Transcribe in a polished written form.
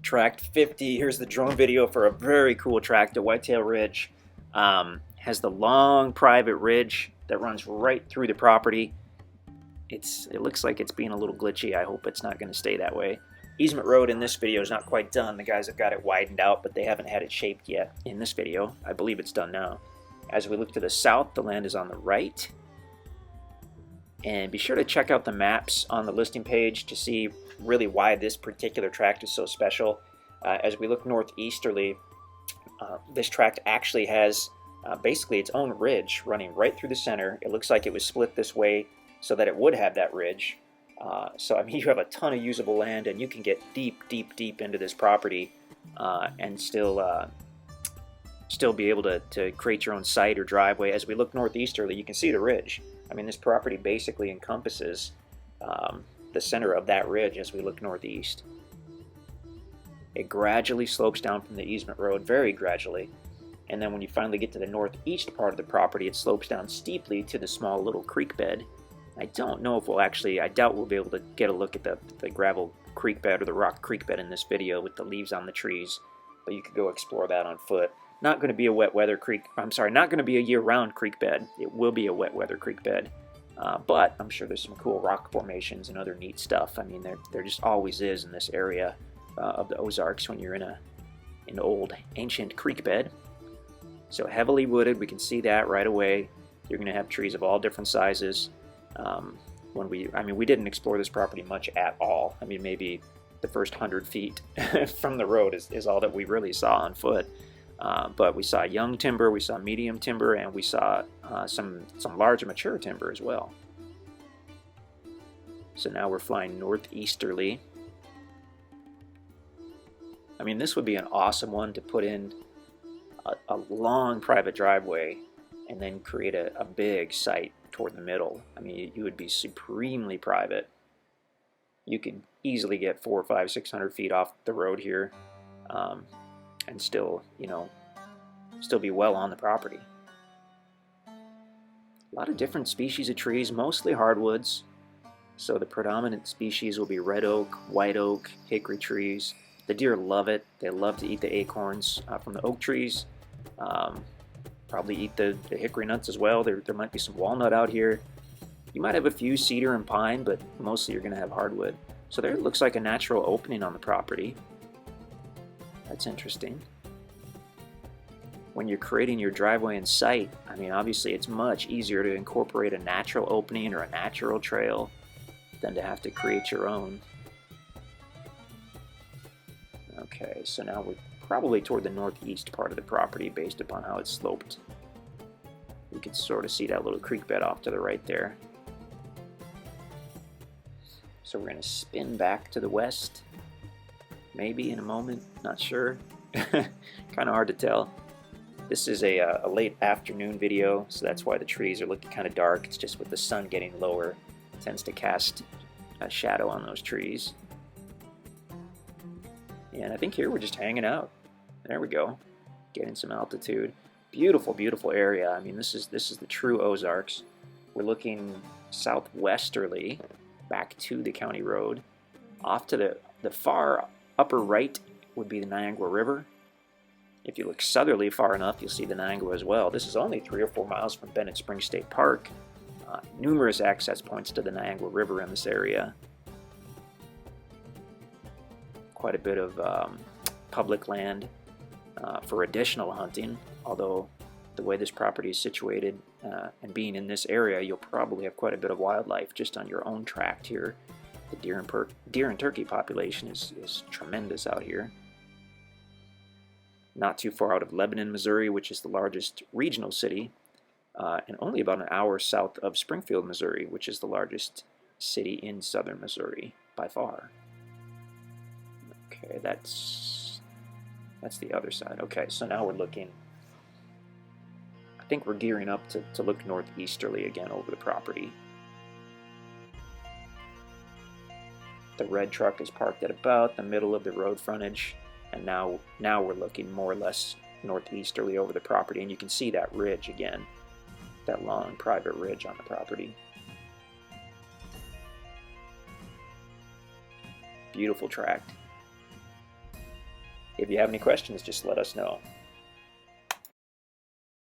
Tract 50. Here's the drone video for a very cool tract, the Whitetail Ridge. Has the long private ridge that runs right through the property. It looks like it's being a little glitchy. I hope it's not going to stay that way. Easement road in this video is not quite done. The guys have got it widened out, but they haven't had it shaped yet in this video. I believe it's done now. As we look to the south, the land is on the right. And be sure to check out the maps on the listing page to see really why this particular tract is so special. As we look northeasterly, this tract actually has basically its own ridge running right through the center. It looks like it was split this way so that it would have that ridge. So I mean, you have a ton of usable land, and you can get deep, deep, deep into this property and still be able to create your own site or driveway. As we look northeasterly, you can see the ridge. I mean, this property basically encompasses the center of that ridge as we look northeast. It gradually slopes down from the easement road, very gradually. And then when you finally get to the northeast part of the property, it slopes down steeply to the small little creek bed. I don't know if I doubt we'll be able to get a look at the gravel creek bed or the rock creek bed in this video with the leaves on the trees, but you could go explore that on foot. Not going to be a wet weather creek, not going to be a year-round creek bed. It will be a wet weather creek bed, but I'm sure there's some cool rock formations and other neat stuff. I mean, there just always is in this area of the Ozarks when you're in an old ancient creek bed. So heavily wooded, we can see that right away. You're going to have trees of all different sizes. We didn't explore this property much at all. I mean, maybe the first 100 feet from the road is all that we really saw on foot. But we saw young timber, we saw medium timber, and we saw some large and mature timber as well. So now we're flying northeasterly. I mean, this would be an awesome one to put in a long private driveway and then create a big site toward the middle. I mean, you would be supremely private. You could easily get 400, 500, 600 feet off the road here, and still be well on the property. A lot of different species of trees, mostly hardwoods. So the predominant species will be red oak, white oak, hickory trees. The deer love it. They love to eat the acorns from the oak trees. Probably eat the hickory nuts as well. There might be some walnut out here. You might have a few cedar and pine, but mostly you're going to have hardwood. So there looks like a natural opening on the property. That's interesting. When you're creating your driveway and site, I mean, obviously it's much easier to incorporate a natural opening or a natural trail than to have to create your own. Okay, so now we're probably toward the northeast part of the property based upon how it's sloped. You can sort of see that little creek bed off to the right there. So we're going to spin back to the west, maybe in a moment, not sure. Kind of hard to tell. This is a late afternoon video, so that's why the trees are looking kind of dark. It's just with the sun getting lower, it tends to cast a shadow on those trees. And I think here we're just hanging out. There we go, getting some altitude. Beautiful, beautiful area. I mean, this is the true Ozarks. We're looking southwesterly back to the county road. Off to the far upper right would be the Niagara River. If you look southerly far enough, you'll see the Niagara as well. This is only 3 or 4 miles from Bennett Springs State Park. Numerous access points to the Niagara River in this area. Quite a bit of public land for additional hunting, although the way this property is situated and being in this area, you'll probably have quite a bit of wildlife just on your own tract here. The deer and turkey population is tremendous out here. Not too far out of Lebanon, Missouri, which is the largest regional city, and only about an hour south of Springfield, Missouri, which is the largest city in southern Missouri by far. Okay, that's the other side. Okay, so now we're looking, I think we're gearing up to look northeasterly again over the property. The red truck is parked at about the middle of the road frontage, and now we're looking more or less northeasterly over the property, and you can see that ridge again, that long private ridge on the property. Beautiful tract. If you have any questions, just let us know.